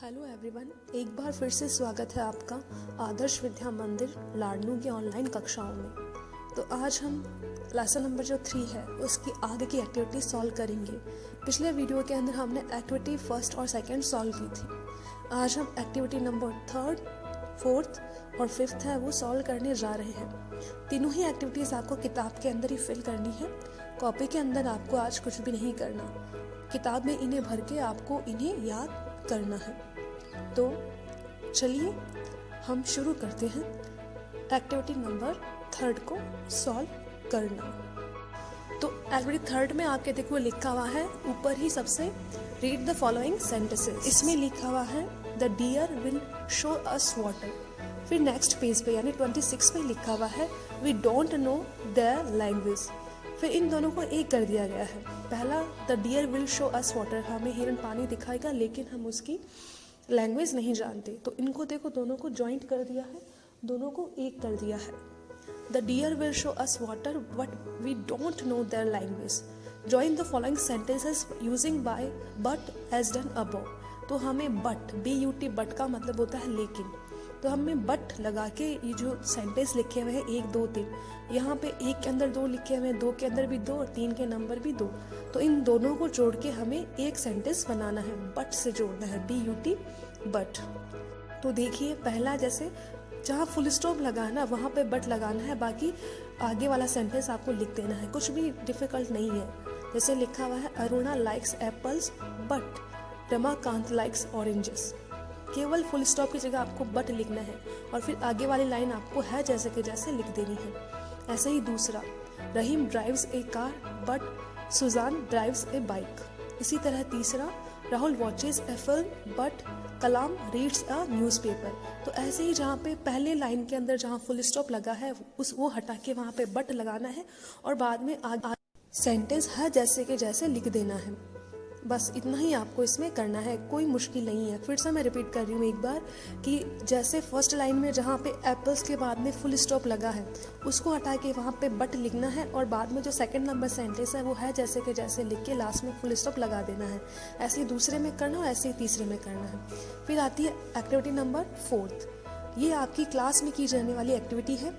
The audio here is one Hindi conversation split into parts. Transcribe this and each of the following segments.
हेलो एवरीवन, एक बार फिर से स्वागत है आपका आदर्श विद्या मंदिर लाडनू की ऑनलाइन कक्षाओं में। तो आज हम लेसन नंबर जो 3 है उसकी आगे की एक्टिविटी सॉल्व करेंगे। पिछले वीडियो के अंदर हमने एक्टिविटी फर्स्ट और सेकंड सॉल्व की थी। आज हम एक्टिविटी नंबर 3, 4 और 5 है वो सॉल्व करने जा रहे हैं। तीनों ही एक्टिविटीज़ आपको किताब के अंदर ही फिल करनी है। कॉपी के अंदर आपको आज कुछ भी नहीं करना, किताब में इन्हें भर के आपको इन्हें याद करना है। तो चलिए हम शुरू करते हैं एक्टिविटी नंबर 3 को सॉल्व करना। तो एक्टिविटी 3 में आपके देखो लिखा हुआ है ऊपर ही सबसे, रीड द फॉलोइंग सेंटेंसेस। इसमें लिखा हुआ है the deer will show us water. फिर नेक्स्ट पेज पे यानी 26 पे लिखा हुआ है we don't know their language. फिर इन दोनों को एक कर दिया गया है। पहला the deer will show us water, हमें हिरन पानी दिखाएगा लेकिन हम उसकी लैंग्वेज नहीं जानते, तो इनको देखो दोनों को ज्वाइंट कर दिया है, दोनों को एक कर दिया है। The deer will show us water but we don't know their language. Join the following sentences using by but as done above. तो हमें बट BUT बट का मतलब होता है लेकिन, तो हमें बट लगा के ये जो सेंटेंस लिखे हुए हैं 1, 2, 3, यहाँ पे 1 के अंदर 2 लिखे हुए हैं, 2 के अंदर भी 2 और 3 के नंबर भी 2, तो इन दोनों को जोड़ के हमें एक सेंटेंस बनाना है, बट से जोड़ना है, BUT बट। तो देखिए पहला जैसे जहाँ फुल स्टॉप लगाना वहाँ पे बट लगाना है, बाकी आगे वाला सेंटेंस आपको लिख देना है, कुछ भी डिफिकल्ट नहीं है। जैसे लिखा हुआ है Aruna likes apples but Ramakant likes oranges. केवल फुल स्टॉप की जगह आपको बट लिखना है और फिर आगे वाली लाइन आपको है जैसे के जैसे लिख देनी है। ऐसे ही दूसरा, Rahim drives a car but Sujan drives a bike. इसी तरह तीसरा, Rahul watches a film but Kalam reads a newspaper. तो ऐसे ही जहाँ पे पहले लाइन के अंदर जहाँ फुल स्टॉप लगा है वो हटा के वहाँ पे बट लगाना है और बाद में सेंटेंस है जैसे के जैसे लिख देना है। बस इतना ही आपको इसमें करना है, कोई मुश्किल नहीं है। फिर से मैं रिपीट कर रही हूँ एक बार कि जैसे फर्स्ट लाइन में जहाँ पे एप्पल्स के बाद में फुल स्टॉप लगा है उसको हटा के वहाँ पे बट लिखना है और बाद में जो सेकंड नंबर सेंटेंस है वो है जैसे के जैसे लिख के लास्ट में फुल स्टॉप लगा देना है। ऐसे ही दूसरे में करना और ऐसे ही तीसरे में करना है। फिर आती है एक्टिविटी नंबर 4। ये आपकी क्लास में की जाने वाली एक्टिविटी है,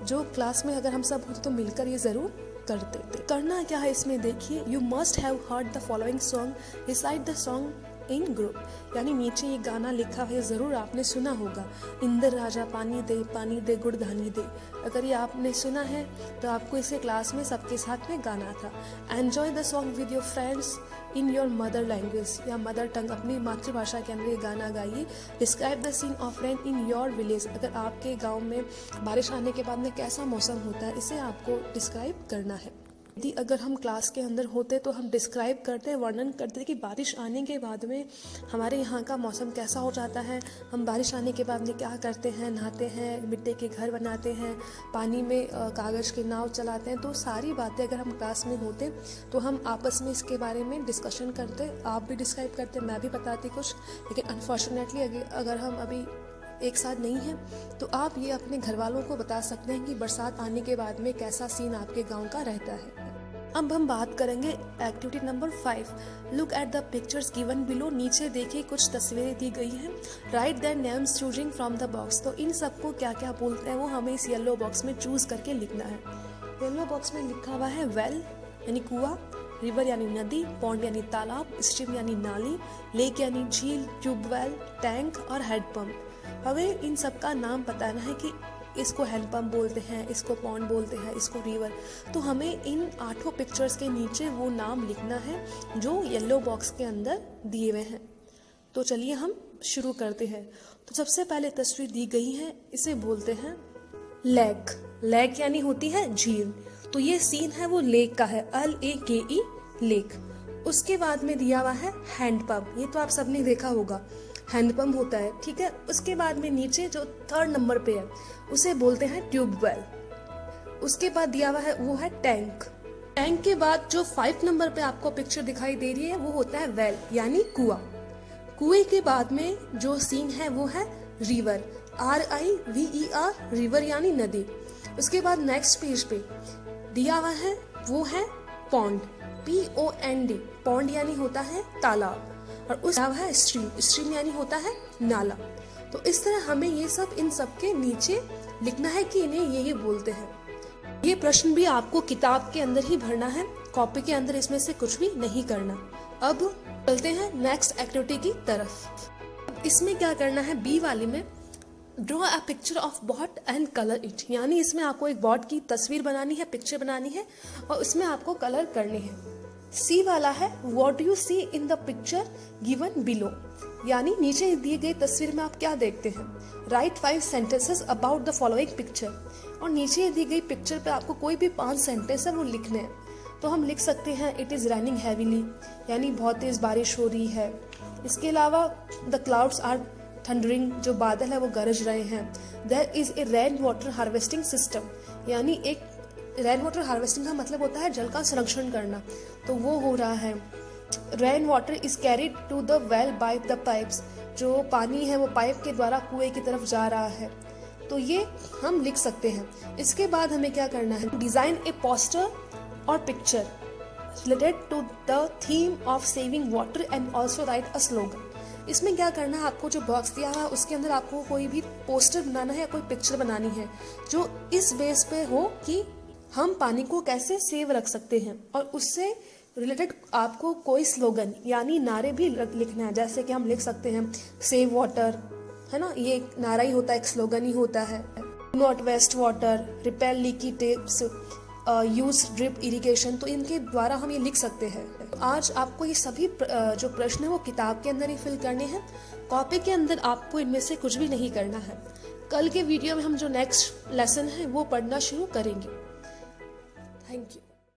जो क्लास में अगर हम सब होते तो मिलकर ये ज़रूर करते थे। करना क्या है इसमें देखिए, you must have heard the following song, recite the song in group. यानी नीचे ये गाना लिखा है ज़रूर आपने सुना होगा, इंद्र राजा पानी दे गुड़ धानी दे। अगर ये आपने सुना है तो आपको इसे क्लास में सबके साथ में गाना था। Enjoy the song with your friends in your mother language या मदर टंग, अपनी मातृभाषा के अंदर ये गाना गाइए। Describe the scene of rain in your village. अगर आपके गांव में बारिश आने के बाद में कैसा मौसम होता है इसे आपको डिस्क्राइब करना है। यदि अगर हम क्लास के अंदर होते तो हम डिस्क्राइब करते, वर्णन करते कि बारिश आने के बाद में हमारे यहाँ का मौसम कैसा हो जाता है, हम बारिश आने के बाद में क्या करते हैं, नहाते हैं, मिट्टी के घर बनाते हैं, पानी में कागज़ के नाव चलाते हैं। तो सारी बातें अगर हम क्लास में होते तो हम आपस में इसके बारे में डिस्कशन करते, आप भी डिस्क्राइब करते, मैं भी बताती कुछ। लेकिन अनफॉर्चुनेटली अगर हम अभी एक साथ नहीं है तो आप ये अपने घर वालों को बता सकते हैं कि बरसात आने के बाद में कैसा सीन आपके गांव का रहता है। अब हम बात करेंगे activity number 5। Look at the pictures given below. नीचे देखिए कुछ तस्वीरें दी गई हैं। Right their names choosing from the box. तो इन सबको क्या क्या बोलते हैं वो हमें इस येलो बॉक्स में चूज करके लिखना है। येलो बॉक्स में लिखा हुआ है वेल यानी कुआं, रिवर यानी नदी, पॉन्ड यानी तालाब, स्ट्रीम यानी नाली, लेक यानी झील, ट्यूबवेल, टैंक और हैंडपंप। हमें इन सब का नाम बताना है कि इसको हैंडपंप बोलते हैं, इसको पॉन्ड बोलते हैं, इसको रिवर। तो हमें इन 8 पिक्चर्स के नीचे वो नाम लिखना है जो येलो बॉक्स के अंदर दिए हुए हैं। तो चलिए हम शुरू करते हैं। तो सबसे पहले तस्वीर दी गई है, इसे बोलते हैं लेक। लेक यानी होती है झील। तो ये सीन है वो लेक का है, LAKE लेक। उसके बाद में दिया हुआ है हैंडपंप, ये तो आप सबने देखा होगा, हैंडपंप होता है, ठीक है। उसके बाद में नीचे जो 3rd नंबर पे है उसे बोलते हैं ट्यूबवेल। उसके बाद दिया हुआ है वो है टैंक। टैंक के बाद जो 5 नंबर पे आपको पिक्चर दिखाई दे रही है वो होता है वेल यानी कुआं। कुएं के बाद में जो सीन है वो है रिवर, RIVER, रिवर यानी नदी। उसके बाद नेक्स्ट पेज पे दिया हुआ है वो है पॉन्ड, POND, पॉन्ड यानी होता है तालाब। और उस है स्ट्रीम। स्ट्रीम यानी होता है नाला। तो इस तरह हमें ये सब इन सब के नीचे लिखना है कि इन्हें ये बोलते हैं। ये प्रश्न भी आपको किताब के अंदर ही भरना है, कॉपी के अंदर इसमें से कुछ भी नहीं करना। अब चलते हैं नेक्स्ट एक्टिविटी की तरफ। इसमें क्या करना है, बी वाली में draw a picture of boat and colour it, यानी इसमें आपको एक बॉट की तस्वीर बनानी है, पिक्चर बनानी है और उसमें आपको कलर करने हैं। सी वाला है what do you see in the picture given below, यानी नीचे दिए गई तस्वीर में आप क्या देखते हैं। Right 5 sentences about the following picture, और नीचे दी गई पिक्चर पे आपको कोई भी 5 सेंटेंस है वो लिखने हैं। तो हम लिख सकते हैं इट इज रेनिंग हैवीली, यानी बहुत तेज बारिश हो रही है। इसके अलावा द क्लाउड्स आर थंडरिंग, जो बादल है वो गरज रहे हैं। There is a rain water harvesting system, यानी एक रेन वाटर हार्वेस्टिंग का मतलब होता है जल का संरक्षण करना, तो वो हो रहा है। Rain water is carried to the well by the pipes, जो पानी है वो पाइप के द्वारा कुएं की तरफ जा रहा है। तो ये हम लिख सकते हैं। इसके बाद हमें क्या करना है, डिजाइन ए पोस्टर और picture related to the theme of saving water and also write a slogan. इसमें क्या करना है, आपको जो बॉक्स दिया हुआ है उसके अंदर आपको कोई भी पोस्टर बनाना है या कोई पिक्चर बनानी है जो इस बेस पे हो कि हम पानी को कैसे सेव रख सकते हैं, और उससे रिलेटेड आपको कोई स्लोगन यानी नारे भी लिखना है। जैसे कि हम लिख सकते हैं सेव वाटर, है ना, ये एक नारा ही होता है, एक स्लोगन ही होता है। Not waste water, repel leaky taps, use drip irrigation, तो इनके द्वारा हम ये लिख सकते हैं। आज आपको ये सभी जो प्रश्न है वो किताब के अंदर ही फिल करने हैं, कॉपी के अंदर आपको इनमें से कुछ भी नहीं करना है। कल के वीडियो में हम जो नेक्स्ट लेसन है वो पढ़ना शुरू करेंगे। Thank you.